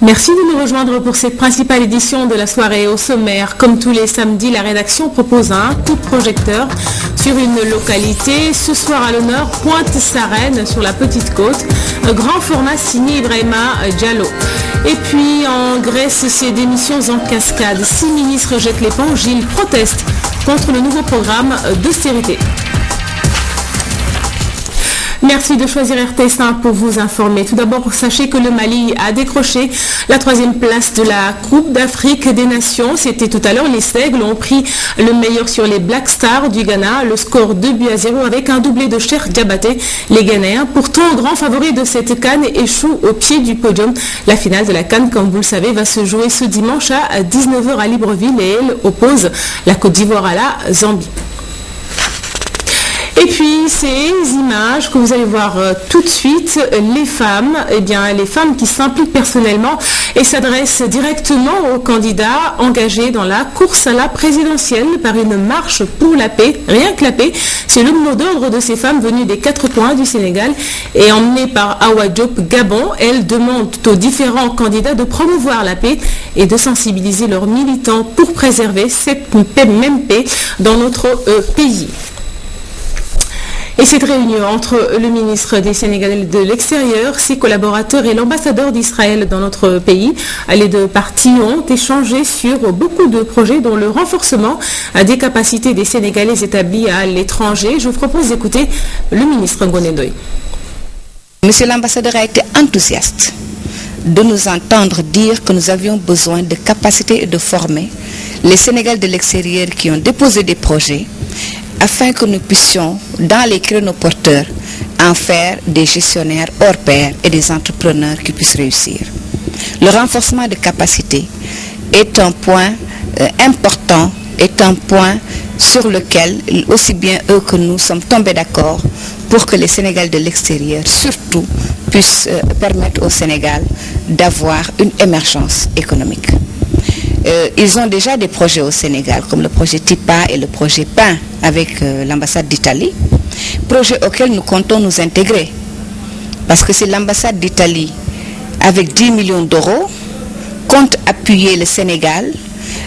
Merci de nous rejoindre pour cette principale édition de la soirée. Au sommaire. Comme tous les samedis, la rédaction propose un coup de projecteur sur une localité. Ce soir à l'honneur, Pointe-Sarène sur la Petite Côte. Un grand format signé Ibrahima Diallo. Et puis en Grèce, ces démissions en cascade. 6 ministres jettent l'éponge. Ils protestent contre le nouveau programme d'austérité. Merci de choisir RTS1 pour vous informer. Tout d'abord, sachez que le Mali a décroché la 3e place de la Coupe d'Afrique des Nations. C'était tout à l'heure. Les Seigles ont pris le meilleur sur les Black Stars du Ghana. Le score 2-0 avec un doublé de Cheikh Diabaté. Les Ghanéens, pourtant grands favoris de cette CAN, échouent au pied du podium. La finale de la CAN, comme vous le savez, va se jouer ce dimanche à 19h à Libreville et elle oppose la Côte d'Ivoire à la Zambie. Et puis ces images que vous allez voir tout de suite, les femmes qui s'impliquent personnellement et s'adressent directement aux candidats engagés dans la course à la présidentielle par une marche pour la paix. Rien que la paix, c'est le mot d'ordre de ces femmes venues des 4 coins du Sénégal et emmenées par Awa Diop Gabon. Elles demandent aux différents candidats de promouvoir la paix et de sensibiliser leurs militants pour préserver cette même paix dans notre pays. Et cette réunion entre le ministre des Sénégalais de l'Extérieur, ses collaborateurs et l'ambassadeur d'Israël dans notre pays, les deux parties ont échangé sur beaucoup de projets dont le renforcement des capacités des Sénégalais établis à l'étranger. Je vous propose d'écouter le ministre Ngoné Ndoye. Monsieur l'ambassadeur a été enthousiaste de nous entendre dire que nous avions besoin de capacités et de former les Sénégalais de l'extérieur qui ont déposé des projets afin que nous puissions, dans les créneaux porteurs, en faire des gestionnaires hors pair et des entrepreneurs qui puissent réussir. Le renforcement de capacités est un point important, est un point sur lequel, aussi bien eux que nous, sommes tombés d'accord pour que les Sénégalais de l'extérieur, surtout, puissent permettre au Sénégal d'avoir une émergence économique. Ils ont déjà des projets au Sénégal, comme le projet TIPA et le projet PAIN avec l'ambassade d'Italie, projet auquel nous comptons nous intégrer. Parce que c'est l'ambassade d'Italie, avec 10 millions d'euros, compte appuyer le Sénégal,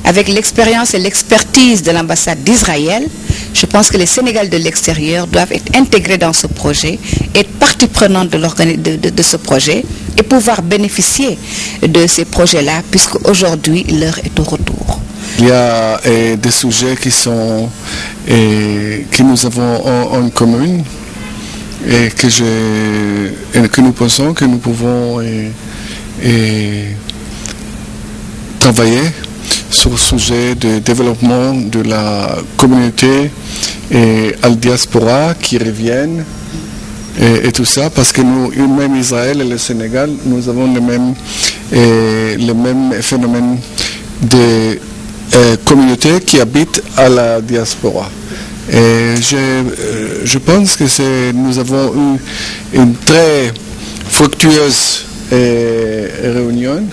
avec l'expérience et l'expertise de l'ambassade d'Israël. Je pense que les Sénégalais de l'extérieur doivent être intégrés dans ce projet, être partie prenante de ce projet et pouvoir bénéficier de ces projets-là, puisque aujourd'hui l'heure est au retour. Il y a des sujets que nous avons en commun et que nous pensons que nous pouvons travailler sur le sujet de développement de la communauté et à la diaspora qui reviennent et tout ça, parce que nous, même Israël et le Sénégal, nous avons le même phénomène de communauté qui habitent à la diaspora. Et je pense que nous avons eu une très fructueuse réunion.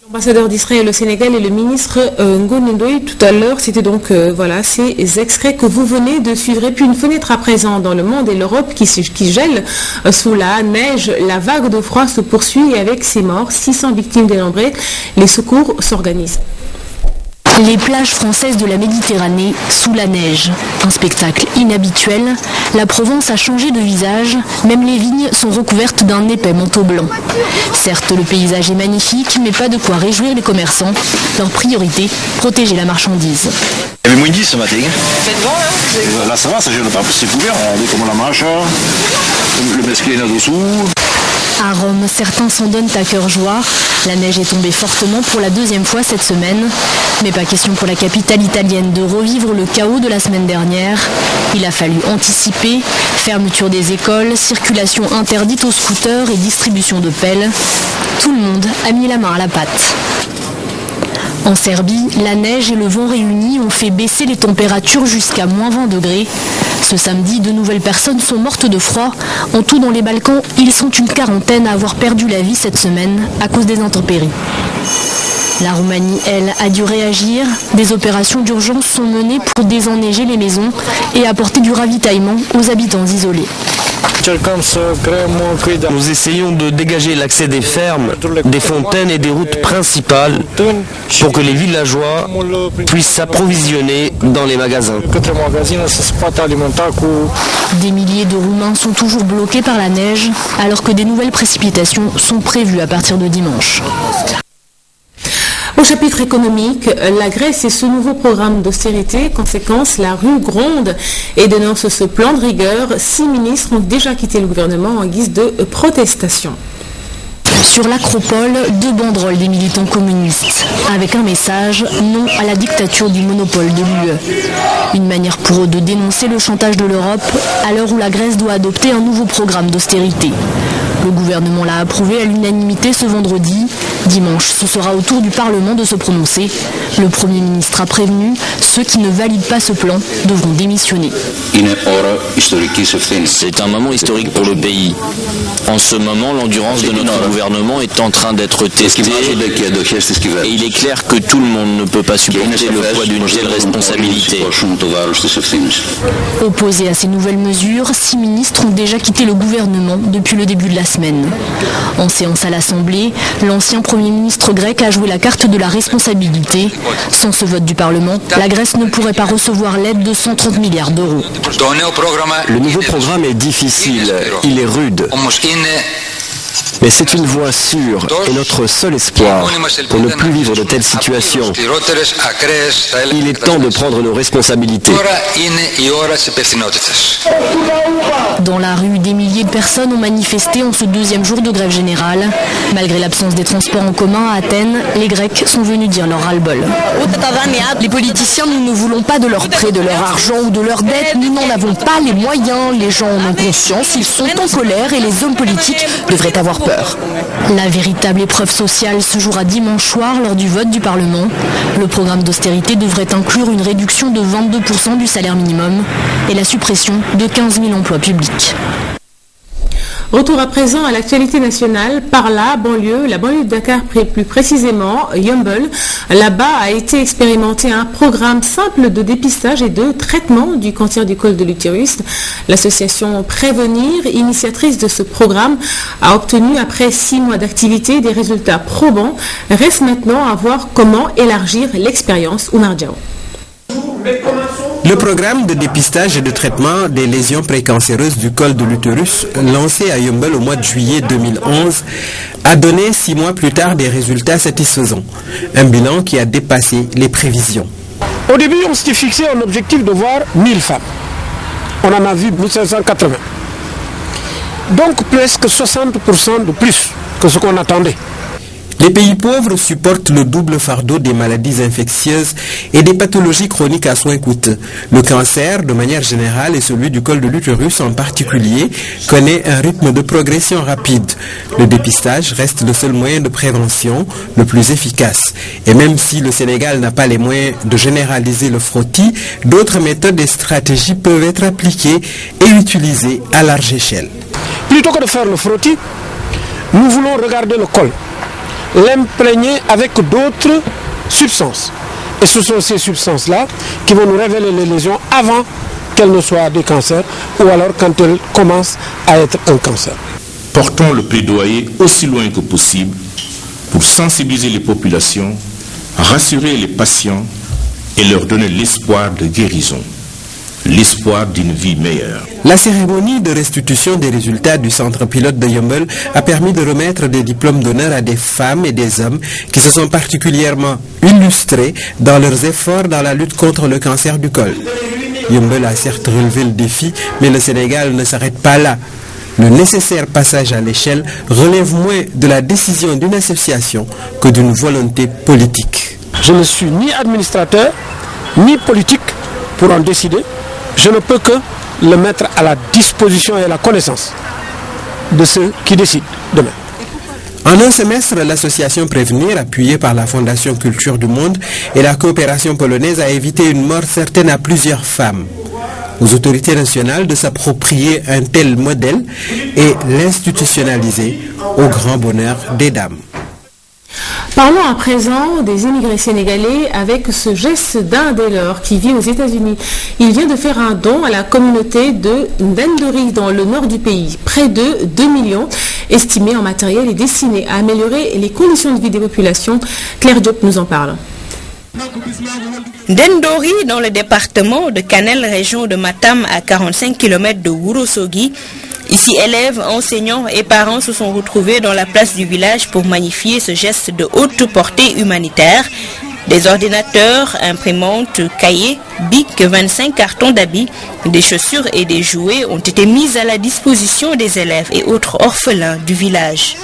L'ambassadeur d'Israël au Sénégal et le ministre Ngoné Ndoye tout à l'heure, c'était donc voilà ces extraits que vous venez de suivre. Et puis une fenêtre à présent dans le monde et l'Europe qui gèle sous la neige. La vague de froid se poursuit et avec ses morts, 600 victimes dénombrées, les secours s'organisent. Les plages françaises de la Méditerranée sous la neige. Un spectacle inhabituel. La Provence a changé de visage. Même les vignes sont recouvertes d'un épais manteau blanc. Certes, le paysage est magnifique, mais pas de quoi réjouir les commerçants. Leur priorité, protéger la marchandise. Il y avait moins 10 ce matin. Faites bon, hein? Là ça va, ça gêne pas. C'est couvert, regardez comment la marche. Le mesclé est là-dessous. À Rome, certains s'en donnent à cœur joie. La neige est tombée fortement pour la 2e fois cette semaine. Mais pas question pour la capitale italienne de revivre le chaos de la semaine dernière. Il a fallu anticiper. Fermeture des écoles, circulation interdite aux scooters et distribution de pelles. Tout le monde a mis la main à la pâte. En Serbie, la neige et le vent réunis ont fait baisser les températures jusqu'à moins 20 degrés. Ce samedi, de nouvelles personnes sont mortes de froid. En tout, dans les Balkans, ils sont une quarantaine à avoir perdu la vie cette semaine à cause des intempéries. La Roumanie, elle, a dû réagir. Des opérations d'urgence sont menées pour désenneiger les maisons et apporter du ravitaillement aux habitants isolés. Nous essayons de dégager l'accès des fermes, des fontaines et des routes principales pour que les villageois puissent s'approvisionner dans les magasins. Des milliers de Roumains sont toujours bloqués par la neige alors que des nouvelles précipitations sont prévues à partir de dimanche. Au chapitre économique, la Grèce et ce nouveau programme d'austérité, conséquence, la rue gronde et dénonce ce plan de rigueur. 6 ministres ont déjà quitté le gouvernement en guise de protestation. Sur l'Acropole, 2 banderoles des militants communistes, avec un message « Non à la dictature du monopole de l'UE ». Une manière pour eux de dénoncer le chantage de l'Europe à l'heure où la Grèce doit adopter un nouveau programme d'austérité. Le gouvernement l'a approuvé à l'unanimité ce vendredi. Dimanche, ce sera au tour du Parlement de se prononcer. Le Premier ministre a prévenu, ceux qui ne valident pas ce plan devront démissionner. C'est un moment historique pour le pays. En ce moment, l'endurance de notre gouvernement est en train d'être testée et il est clair que tout le monde ne peut pas supporter le poids d'une telle responsabilité. Opposés à ces nouvelles mesures, 6 ministres ont déjà quitté le gouvernement depuis le début de la semaine. En séance à l'Assemblée, l'ancien Premier ministre grec a joué la carte de la responsabilité. Sans ce vote du Parlement, la Grèce ne pourrait pas recevoir l'aide de 130 milliards d'euros. Le nouveau programme est difficile, il est rude. Mais c'est une voie sûre et notre seul espoir pour ne plus vivre de telles situations. Il est temps de prendre nos responsabilités. Dans la rue, des milliers de personnes ont manifesté en ce 2e jour de grève générale. Malgré l'absence des transports en commun à Athènes, les Grecs sont venus dire leur ras-le-bol. Les politiciens, nous ne voulons pas de leur prêt, de leur argent ou de leur dette. Nous n'en avons pas les moyens. Les gens en ont conscience, ils sont en colère et les hommes politiques devraient avoir peur. La véritable épreuve sociale se jouera dimanche soir lors du vote du Parlement. Le programme d'austérité devrait inclure une réduction de 22% du salaire minimum et la suppression de 15 000 emplois publics. Retour à présent à l'actualité nationale, par la banlieue de Dakar plus précisément, Yeumbeul. Là-bas a été expérimenté un programme simple de dépistage et de traitement du cancer du col de l'utérus. L'association Prévenir, initiatrice de ce programme, a obtenu après 6 mois d'activité des résultats probants. Reste maintenant à voir comment élargir l'expérience. Oumar Diaw. Le programme de dépistage et de traitement des lésions précancéreuses du col de l'utérus, lancé à Yeumbeul au mois de juillet 2011, a donné 6 mois plus tard des résultats satisfaisants. Un bilan qui a dépassé les prévisions. Au début, on s'était fixé un objectif de voir 1000 femmes. On en a vu 1580. Donc presque 60% de plus que ce qu'on attendait. Les pays pauvres supportent le double fardeau des maladies infectieuses et des pathologies chroniques à soins coûteux. Le cancer, de manière générale, et celui du col de l'utérus en particulier, connaît un rythme de progression rapide. Le dépistage reste le seul moyen de prévention le plus efficace. Et même si le Sénégal n'a pas les moyens de généraliser le frottis, d'autres méthodes et stratégies peuvent être appliquées et utilisées à large échelle. Plutôt que de faire le frottis, nous voulons regarder le col, l'imprégner avec d'autres substances. Et ce sont ces substances-là qui vont nous révéler les lésions avant qu'elles ne soient des cancers ou alors quand elles commencent à être un cancer. Portons le plaidoyer aussi loin que possible pour sensibiliser les populations, rassurer les patients et leur donner l'espoir de guérison, l'espoir d'une vie meilleure. La cérémonie de restitution des résultats du centre pilote de Yeumbeul a permis de remettre des diplômes d'honneur à des femmes et des hommes qui se sont particulièrement illustrés dans leurs efforts dans la lutte contre le cancer du col. Yeumbeul a certes relevé le défi, mais le Sénégal ne s'arrête pas là. Le nécessaire passage à l'échelle relève moins de la décision d'une association que d'une volonté politique. Je ne suis ni administrateur, ni politique pour en décider. Je ne peux que le mettre à la disposition et à la connaissance de ceux qui décident demain. En un semestre, l'association Prévenir, appuyée par la Fondation Culture du Monde et la coopération polonaise, a évité une mort certaine à plusieurs femmes. Aux autorités nationales de s'approprier un tel modèle et l'institutionnaliser au grand bonheur des dames. Parlons à présent des immigrés sénégalais avec ce geste d'un des leurs qui vit aux États-Unis. Il vient de faire un don à la communauté de Ndendori dans le nord du pays. Près de 2 millions estimés en matériel et destinés à améliorer les conditions de vie des populations. Claire Diop nous en parle. Ndendori, dans le département de Kanel, région de Matam, à 45 km de Ourossogui. Ici, élèves, enseignants et parents se sont retrouvés dans la place du village pour magnifier ce geste de haute portée humanitaire. Des ordinateurs, imprimantes, cahiers, bics, 25 cartons d'habits, des chaussures et des jouets ont été mis à la disposition des élèves et autres orphelins du village.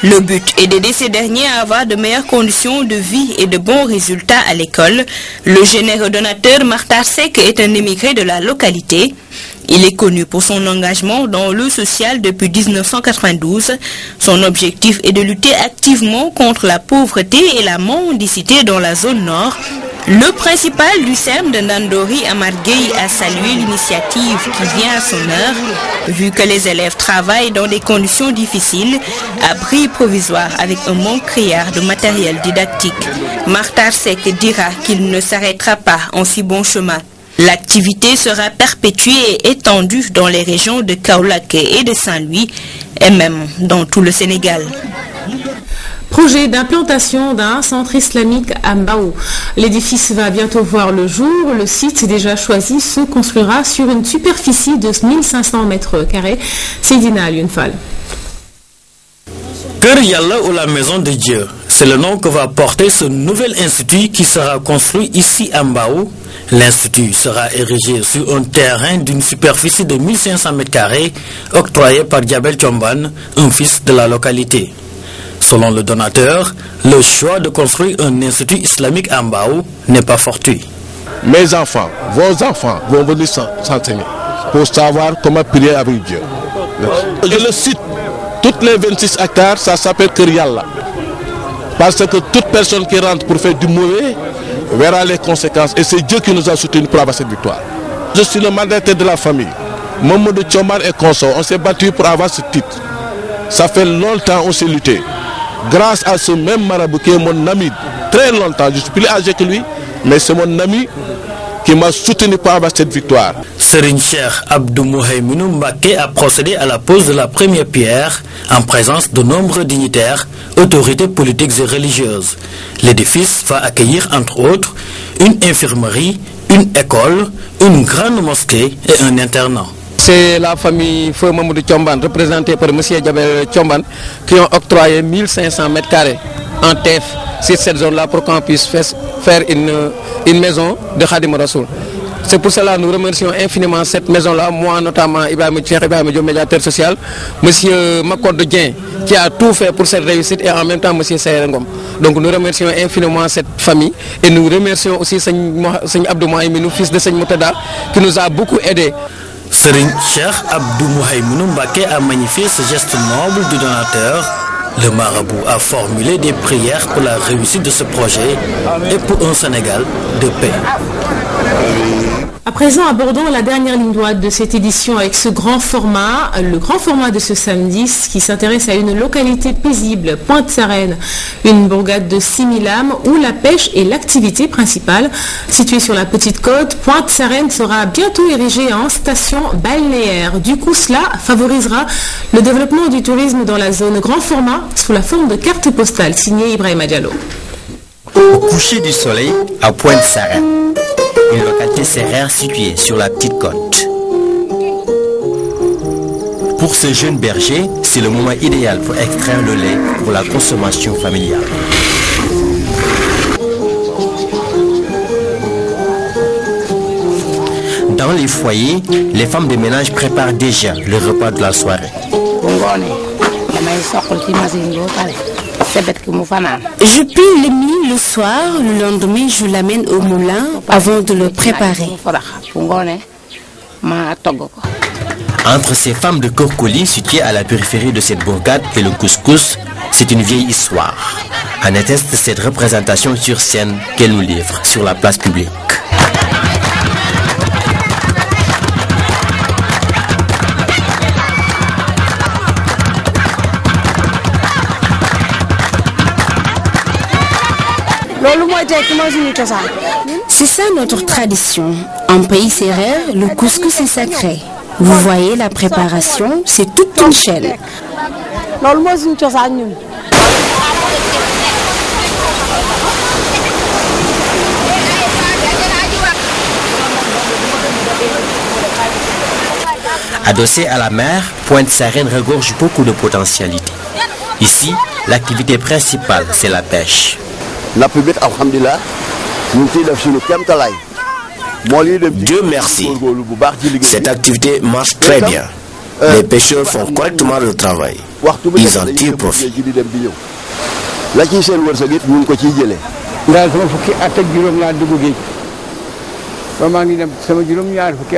Le but est d'aider ces derniers à avoir de meilleures conditions de vie et de bons résultats à l'école. Le généreux donateur Martar Sek est un émigré de la localité. Il est connu pour son engagement dans le social depuis 1992. Son objectif est de lutter activement contre la pauvreté et la mendicité dans la zone nord. Le principal du CEM de Ndendori, Amar Gueye, a salué l'initiative qui vient à son heure, vu que les élèves travaillent dans des conditions difficiles, abris provisoires avec un manque criard de matériel didactique. Martar Sek dira qu'il ne s'arrêtera pas en si bon chemin. L'activité sera perpétuée et étendue dans les régions de Kaolack et de Saint-Louis, et même dans tout le Sénégal. Projet d'implantation d'un centre islamique à Mbao. L'édifice va bientôt voir le jour. Le site déjà choisi se construira sur une superficie de 1500 mètres carrés. Seydina Alioune-Fall. Kër Yalla ou la maison de Dieu, c'est le nom que va porter ce nouvel institut qui sera construit ici à Mbao. L'institut sera érigé sur un terrain d'une superficie de 1500 mètres carrés octroyé par Diabel Chomban, un fils de la localité. Selon le donateur, le choix de construire un institut islamique à Mbao n'est pas fortuit. Mes enfants, vos enfants vont venir s'enseigner pour savoir comment prier avec Dieu. Et le site, toutes les 26 hectares, ça s'appelle Kër Yalla. Parce que toute personne qui rentre pour faire du mauvais verra les conséquences. Et c'est Dieu qui nous a soutenus pour avoir cette victoire. Je suis le mandataire de la famille. Mamadou Chomar et consort, on s'est battu pour avoir ce titre. Ça fait longtemps qu'on s'est lutté. Grâce à ce même marabout qui est mon ami, très longtemps, je suis plus âgé que lui, mais c'est mon ami qui m'a soutenu pour avoir cette victoire. Serigne Cheikh Abdou Mouhaïminou Mbacké a procédé à la pose de la première pierre en présence de nombreux dignitaires, autorités politiques et religieuses. L'édifice va accueillir entre autres une infirmerie, une école, une grande mosquée et un internat. C'est la famille Feu Mamadou Chomban, représentée par M. Diabel Chomban, qui ont octroyé 1500 mètres carrés en TF sur cette zone-là pour qu'on puisse faire une maison de Khadim Rassoul. C'est pour cela que nous remercions infiniment cette maison-là, moi notamment Ibrahim Diop, médiateur social, M. Makord Dien, qui a tout fait pour cette réussite, et en même temps M. Sayrengom. Donc nous remercions infiniment cette famille et nous remercions aussi Seigne Abdou Mouhaïminou, fils de Seigne Moutada, qui nous a beaucoup aidés. Serigne Cheikh Abdou Mouhaïminou Mbacké a magnifié ce geste noble du donateur. Le marabout a formulé des prières pour la réussite de ce projet et pour un Sénégal de paix. À présent, abordons la dernière ligne droite de cette édition avec ce grand format, le grand format de ce samedi qui s'intéresse à une localité paisible, Pointe-Sarène, une bourgade de 6000 âmes où la pêche est l'activité principale. Située sur la petite côte, Pointe-Sarène sera bientôt érigée en station balnéaire. Du coup, cela favorisera le développement du tourisme dans la zone grand format sous la forme de cartes postales signée Ibrahima Diallo. Au coucher du soleil à Pointe-Sarène, une localité sérère située sur la petite côte. Pour ce jeune berger, c'est le moment idéal pour extraire le lait pour la consommation familiale. Dans les foyers, les femmes de ménage préparent déjà le repas de la soirée. Je plie le mie le soir, le lendemain je l'amène au moulin avant de le préparer. Entre ces femmes de Korkoli situées à la périphérie de cette bourgade et le couscous, c'est une vieille histoire. En atteste cette représentation sur scène qu'elle nous livre sur la place publique. C'est ça notre tradition. En pays sérère, le couscous est sacré. Vous voyez la préparation, c'est toute une chaîne. Adossée à la mer, Pointe-Sarène regorge beaucoup de potentialités. Ici, l'activité principale, c'est la pêche. Dieu merci. Cette activité marche très bien. Les pêcheurs font correctement le travail. Ils en tirent profit.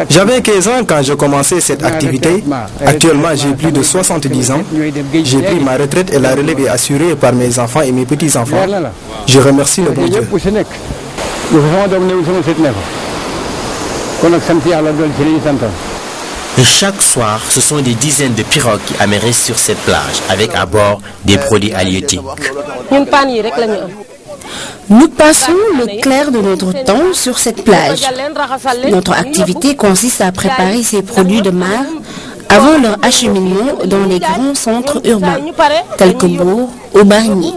J'avais 15 ans quand je commençais cette activité. Actuellement, j'ai plus de 70 ans. J'ai pris ma retraite et la relève est assurée par mes enfants et mes petits-enfants. Je remercie le bon Dieu. Et chaque soir, ce sont des dizaines de pirogues qui amérissent sur cette plage, avec à bord des produits halieutiques. Nous passons le clair de notre temps sur cette plage. Notre activité consiste à préparer ces produits de mer avant leur acheminement dans les grands centres urbains, tels que Mbour ou Bargny.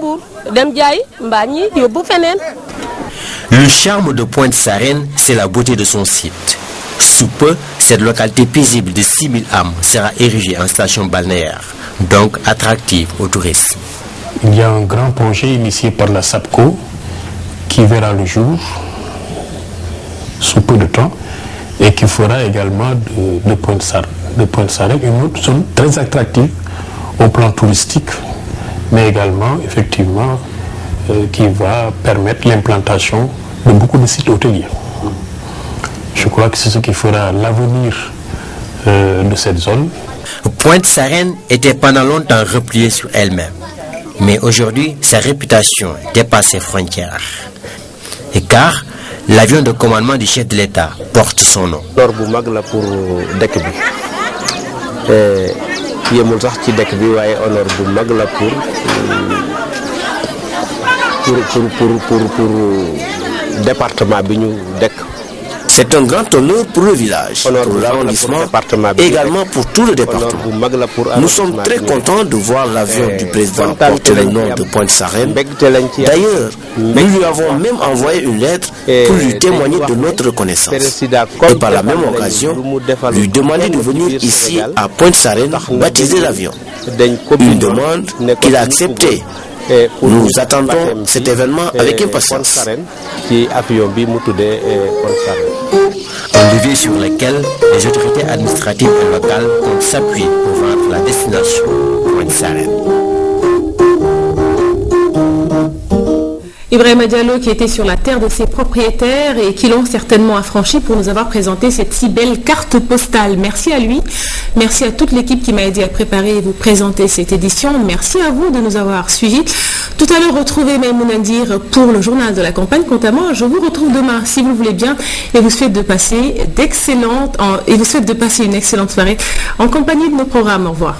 Le charme de Pointe-Sarène, c'est la beauté de son site. Sous peu, cette localité paisible de 6000 âmes sera érigée en station balnéaire, donc attractive aux touristes. Il y a un grand projet initié par la SAPCO qui verra le jour sous peu de temps et qui fera également de Pointe-Sarène une autre zone très attractive au plan touristique, mais également effectivement qui va permettre l'implantation de beaucoup de sites hôteliers. Je crois que c'est ce qui fera l'avenir de cette zone. Pointe-Sarène était pendant longtemps repliée sur elle-même. Mais aujourd'hui, sa réputation dépasse ses frontières. Et car l'avion de commandement du chef de l'État porte son nom. C'est un grand honneur pour le village, pour l'arrondissement, également pour tout le département. Nous sommes très contents de voir l'avion du président porter le nom de Pointe-Sarène. D'ailleurs, nous lui avons même envoyé une lettre pour lui témoigner de notre reconnaissance. Et par la même occasion, lui demander de venir ici à Pointe-Sarène baptiser l'avion. Une demande qu'il a acceptée. Nous attendons cet événement avec impatience. Un levier sur lequel les autorités administratives et locales comptent s'appuyer pour vendre la destination Pointe-Sarène. Ibrahima Diallo qui était sur la terre de ses propriétaires et qui l'ont certainement affranchi pour nous avoir présenté cette si belle carte postale. Merci à lui, merci à toute l'équipe qui m'a aidé à préparer et vous présenter cette édition. Merci à vous de nous avoir suivis. Tout à l'heure, retrouvez Maïmouna Ndir pour le journal de la campagne. Quant à moi, je vous retrouve demain si vous le voulez bien et vous souhaite de passer une excellente soirée en compagnie de nos programmes. Au revoir.